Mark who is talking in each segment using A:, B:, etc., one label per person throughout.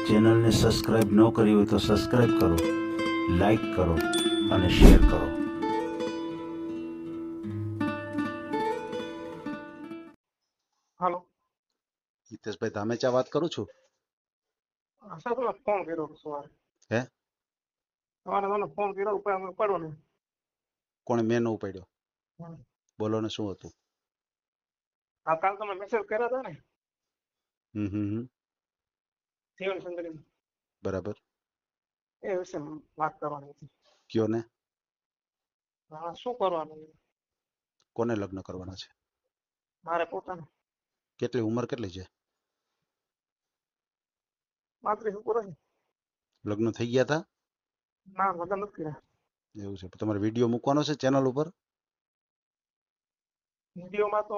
A: ચેનલને સબસ્ક્રાઇબ ન કરી હોય તો સબસ્ક્રાઇબ કરો, લાઈક કરો અને શેર કરો.
B: હાલો
C: હિતેશભાઈ ધામેચા વાત કરું છું.
B: સર તમે ફોન કર્યો હતો સવારે.
C: હે?
B: સવારે તમને ફોન કર્યો ઉપાડો ને.
C: કોણે? મેં ન ઉપાડ્યો.
B: હમ.
C: બોલો ને, શું હતું?
B: આ કાલ તમે મેસેજ કર્યો હતો ને
C: હમ.
B: જીવન સુંદરી,
C: બરાબર.
B: એ વિશે વાત કરવાની હતી.
C: કયો ને.
B: હા, શું કરવાનું?
C: કોને લગ્ન કરવાના છે?
B: મારે પોતાને.
C: કેટલી ઉંમર કેટલી છે?
B: 35 ઉપર છે.
C: લગ્ન થઈ ગયા હતા?
B: ના, લગ્ન નથી કર્યા.
C: એવું છે. તમારે વિડીયો મૂકવાનો છે ચેનલ ઉપર?
B: વિડીયોમાં તો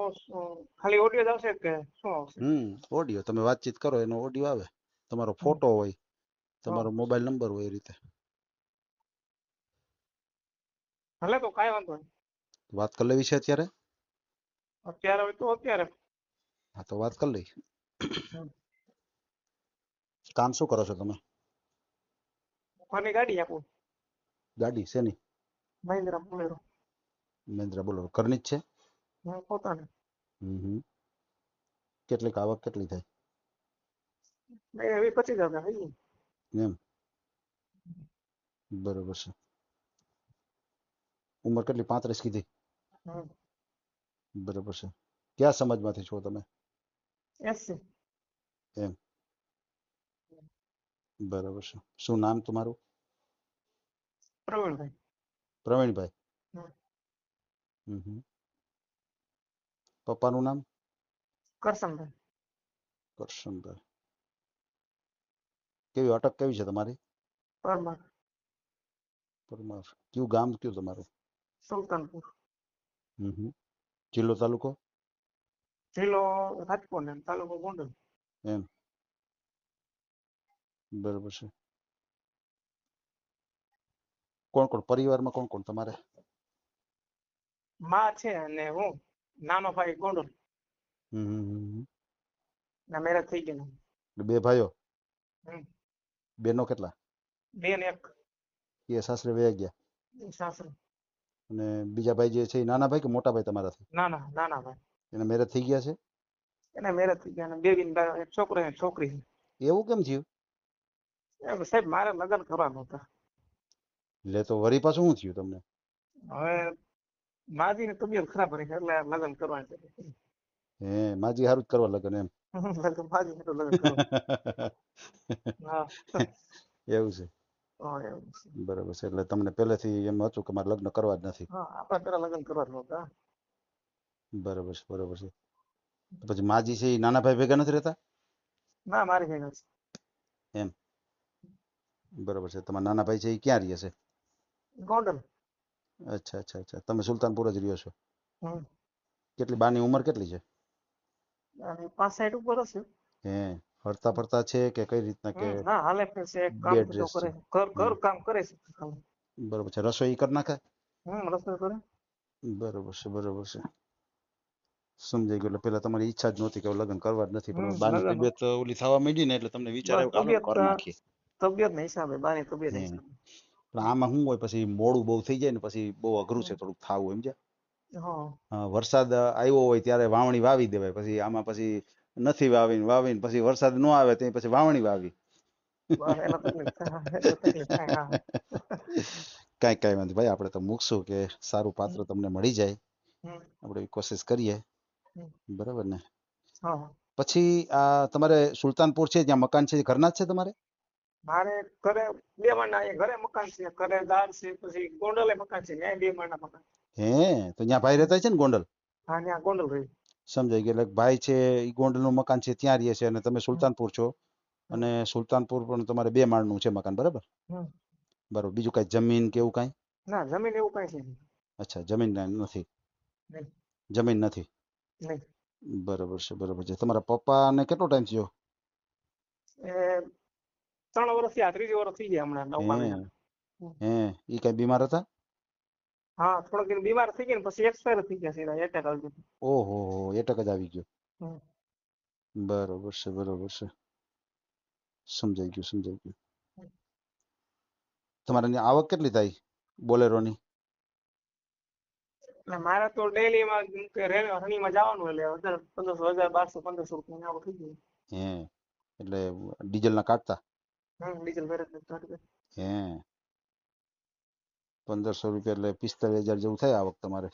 B: ખાલી ઓડિયો જ આવશે કે શું આવશે?
C: ઓડિયો. તમે વાતચીત કરો એનો ઓડિયો આવે. તમારો ફોટો હોય, તમારો મોબાઈલ નંબર હોય, એ રીતે
B: ભલે, તો કાંઈ વાંધો નહીં.
C: વાત કરી લેવી છે અત્યારે?
B: અત્યારે હોય તો અત્યારે.
C: હા, તો વાત કરી લઈ. કામ શું કરો છો તમે?
B: કોની ગાડી આપું?
C: ગાડી શેની?
B: મહિન્દ્રા બોલેરો.
C: મહિન્દ્રા બોલેરો. ઘરની જ છે?
B: પોતાને.
C: કેટલી આવક કેટલી થાય?
B: 20-25 હજાર થઈ.
C: એમ, બરોબર છે. ઉંમર કેટલી? 35 કીધી? બરોબર છે. ક્યાં સમાજમાંથી છો તમે?
B: SC.
C: એમ, બરોબર છે. શું નામ તમારું?
B: પ્રવીણભાઈ.
C: પ્રવીણભાઈ. પપ્પાનું નામ?
B: કરશનભાઈ.
C: કરશનભાઈ. કેવી અટક કેવી છે તમારી?
B: પરમાર.
C: પરમાર. કયું ગામ કયું તમારું?
B: સુલતાનપુર.
C: જિલ્લો તાલુકો?
B: જિલ્લો રાજકોટ ને તાલુકો ગોંડલ.
C: એમ, બરોબર છે. કોણ કોણ પરિવારમાં? કોણ કોણ તમારે?
B: માં છે અને હું, નાનો ભાઈ ગોંડલ. ના, મેરેજ થઈ ગયા.
C: બે ભાઈઓ?
B: હમ.
C: બેનો કેટલા?
B: 2 ને 1.
C: એ સાસરે વયા ગયા?
B: સાસરે.
C: અને બીજા ભાઈ જે છે એ નાના ભાઈ કે મોટા ભાઈ તમારાથી?
B: નાના ભાઈ.
C: એના મેરેજ થઈ ગયા છે?
B: એના મેરેજ થઈ ગયા. બેબી, એક છોકરો એક છોકરી.
C: એવું કેમ થયું?
B: સાહેબ, મારે લગ્ન કરવાનું હતા.
C: એટલે તો વરી પાછું શું થયું તમને?
B: હવે માજી ની તબિયત ખરાબ રહી એટલે લગ્ન કરવાનું છે.
C: હે, માજી હારું જ કરવા લગ્ન એમ?
B: માજી તો લગ્ન કરવા. હા.
C: એવું છે.
B: એવું છે.
C: બરાબર છે. એટલે તમને પહેલેથી એમ હતું કે મારે લગ્ન કરવા જ નથી?
B: હા, આપણે પેલા લગ્ન કરવાનું હતા.
C: બરાબર છે, બરાબર છે. પછી માજી છે એ નાના ભાઈ ભેગા નથી રહેતા?
B: ના, મારી ભેગા છે.
C: એમ, બરાબર છે. તમારા નાના ભાઈ છે એ ક્યાં રહે છે?
B: ગોંડલ.
C: અચ્છા અચ્છા અચ્છા. તમે સુલતાનપુર જ રહ્યો છો?
B: હમ.
C: કેટલી બાની ઉંમર કેટલી છે?
B: 65 ઉપર હશે.
C: હે, હરતા ફરતા છે કે કઈ રીતના? કે
B: ના, હાલે છે, કામ
C: બેડ
B: તો
C: રેસ
B: કરે
C: છે?
B: છે. ઘર કામ કરે છે.
C: બરોબર છે. રસોઈ કરી નાખે?
B: રસોઈ કરે.
C: બરોબર છે, બરોબર છે. સમજાઈ ગયું. એટલે પેલા તમારી ઈચ્છા જ નહોતી કે લગ્ન કરવા જ નથી, પણ બાની
B: લગ્ન
C: તબિયત ઓલી થવા માંડી ને એટલે તમને વિચાર
B: બસ
C: આવ્યો કે હાલો કરી નાખીએ.
B: તબિયત ના હિસાબે, બાની તબિયત
C: હે,
B: હિસાબે.
C: પણ આમાં શું હોય, પછી મોડું બહુ થઈ જાય ને પછી બહુ અઘરું છે થોડુંક થાવું, સમજ્યા? વરસાદ આવ્યો હોય ત્યારે વાવણી વાવી દેવાય. પછી આમાં પછી નથી વાવીને પછી વરસાદ ન આવે તો પછી વાવણી વાવી. કાંઈ વાંધો ભાઈ, આપણે તો મૂકશું કે સારું પાત્ર તમને મળી જાય. આપણે કોશિશ કરીએ. બરાબર ને? પછી આ તમારે સુલતાનપુર છે જ્યાં મકાન છે, ઘરના જ છે તમારે?
B: મારે ઘરે 2 માળના, ઘરે મકાન છે, ઘરે દાર છે, પછી ગોંડલે મકાન છે, ત્યાં 2 માળના મકાન.
C: હે, તો ત્યાં ભાઈ રહેતા છે ને ગોંડલ?
B: હા, ત્યાં ગોંડલ રહી.
C: સમજાઈ ગયું. એટલે ભાઈ છે એ ગોંડલ નું મકાન છે ત્યાં રહે છે અને તમે સુલતાનપુર છો, અને સુલતાનપુર પણ તમારે 2 માળનું છે મકાન, બરાબર? બરોબર. બીજું કઈ જમીન કે એવું કઈ?
B: ના, જમીન એવું કઈ છે નહીં.
C: અચ્છા, જમીન નથી? જમીન નથી. બરોબર છે, બરોબર છે. તમારા પપ્પા ને કેટલો ટાઈમ થયો?
B: 3 વર્ષથી, આ 3જી વર્ષ થઈ ગયા હમણાં 9મા મહિનામાં.
C: હે, ઈ કઈ બીમાર હતા?
B: હા, થોડોક દિન બીમાર થઈ ગયા ને પછી એક્સપાયર થઈ ગયા છે. એટેક આવી ગયો.
C: ઓહો, એટક જ આવી ગયો. બરોબર છે, બરોબર છે. સમજાઈ ગયું, સમજાઈ ગયું. તમારે ત્યાં આવક કેટલી થાય બોલેરોની?
B: એટલે મારે તો ડેલી માં રનિંગમાં જવાનું એટલે 1500 1200 1500 રૂપિયા આવક થઈ ગઈ.
C: હે એટલે ડીઝલ ના કાઢતા?
B: ડીઝલ ભરે કાઢી દે.
C: હે 1500 રૂપિયા એટલે 45,000 જેવું થાય આવક તમારે?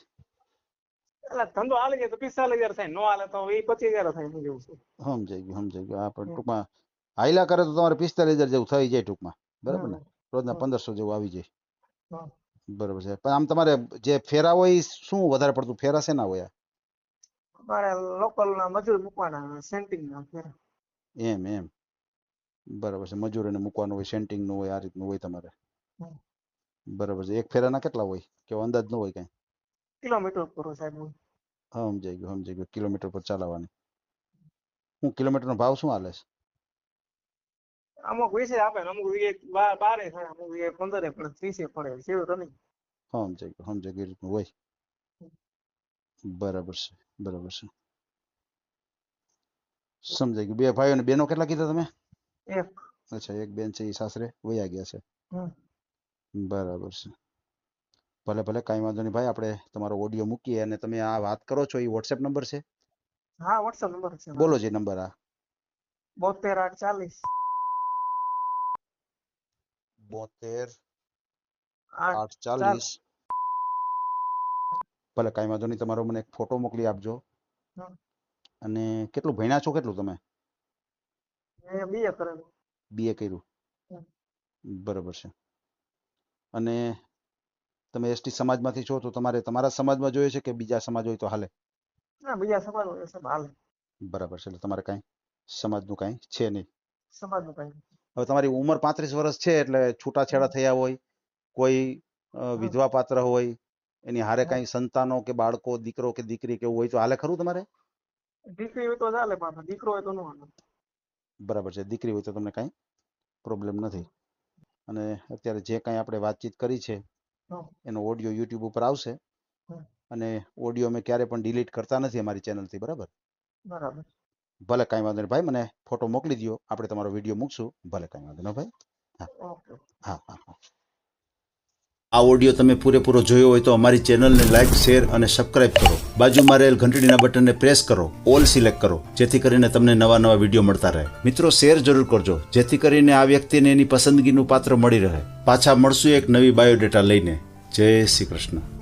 B: એટલે ધંધો હાલી જાય તો 45,000 થાય, નો હાલે તો 25,000 થાય. હું જેવું છું.
C: સમજાઈ ગયું, સમજાઈ ગયું. આ પણ ટૂંકમાં હાયલા કરે તો તમારે 45,000 જેવું થઈ જાય ટૂંકમાં, બરાબર ને? રોજના 1500 જેવું આવી જાય. બરાબર છે. પણ આમ તમારે જે ફેરા હોય ઈ શું વધારે પડતું ફેરા શેના હોય?
B: અમારે લોકલ ના મજૂર મૂકવાના, સેન્ટિંગ ના ફેરા.
C: એમ એમ, બરાબર છે. મજૂરોને મૂકવાનું હોય, સેન્ટિંગ નું હોય, આ રીતનું હોય તમારે. બરાબર છે. એક ફેરાના કેટલા હોય કે અંદાજ ન હોય કઈ?
B: કિલોમીટર પર સાહેબ.
C: હા સમજાઈ ગયું, સમજાઈ ગયું. કિલોમીટર પર ચાલવાની. હું કિલોમીટર નો ભાવ શું હાલે છે?
B: અમુક 20 આપે ને અમુક 12 થાય, અમુક 15 પડે, 30 પડે, જેવું રનિંગ.
C: હા સમજાઈ ગયું, સમજાઈ ગયું. એ રીતનું હોય. બરાબર છે, બરાબર છે. સમજાઈ ગયું. બે ભાઈઓ ને બેનો કેટલા કીધા તમે?
B: એક.
C: અચ્છા, એક બેન છે એ સાસરે વયા ગયા છે. બરાબર છે. ભલે ભલે, કાંઈ વાંધો નહીં ભાઈ. આપણે તમારો ઓડિયો મૂકીએ અને તમે આ વાત કરો છો એ વોટ્સએપ નંબર છે?
B: હા, વોટ્સએપ નંબર છે.
C: બોલો જે નંબર. આ
B: 72
C: 840. ભલે, કાંઈ વાંધો નહીં. તમારો મને એક ફોટો મોકલી આપજો. અને કેટલું ભણ્યા છો, કેટલું તમે?
B: BA કરેલું.
C: BA કર્યું? બરાબર છે. અને તમે ST સમાજમાંથી છો તો તમારે તમારા સમાજમાં જોઈએ છે કે બીજા સમાજ હોય તો હાલે?
B: ના, બીજા સમાજ હોય છે, હાલે.
C: બરાબર છે. એટલે તમારે કાંઈ સમાજનું કાંઈ છે નહીં?
B: સમાજનું કાંઈ.
C: હવે તમારી ઉંમર 35 વર્ષ છે એટલે છૂટાછેડા થયા હોય, કોઈ વિધવા પાત્ર હોય, એની હારે કાંઈ સંતાનો કે બાળકો, દીકરો કે દીકરી કે એવું હોય તો હાલે ખરું તમારે?
B: દીકરી હોય તો ચાલે, પણ દીકરો હોય તો ન હાલે.
C: બરાબર છે. દીકરી હોય તો તમને કાંઈ પ્રોબ્લેમ નથી. અને અત્યારે જે કાંઈ આપણે વાતચીત કરી છે એનો ઓડિયો YouTube ઉપર આવશે. અને ઓડિયો અમે ક્યારે પણ ડિલીટ કરતા નથી અમારી ચેનલથી, બરાબર?
B: બરાબર.
C: ભલે, કાંઈ વાંધો નહીં ભાઈ. મને ફોટો મોકલી દો, આપણે તમારો વિડીયો મૂકશું. ભલે, કાંઈ વાંધો નહીં ભાઈ. હા હા હા. આ ઓડિયો તમે પૂરેપૂરો જોયો હોય તો અમારી ચેનલને લાઈક, શેર અને સબસ્ક્રાઇબ કરો. બાજુમાં રહેલ ઘંટડીના બટનને પ્રેસ કરો, ઓલ સિલેક્ટ કરો, જેથી કરીને તમને નવા નવા વિડીયો મળતા રહે. મિત્રો, શેર જરૂર કરજો, જેથી કરીને આ વ્યક્તિને એની પસંદગીનું પાત્ર મળી રહે. પાછા મળશું એક નવી બાયોડેટા લઈને. જય શ્રી કૃષ્ણ.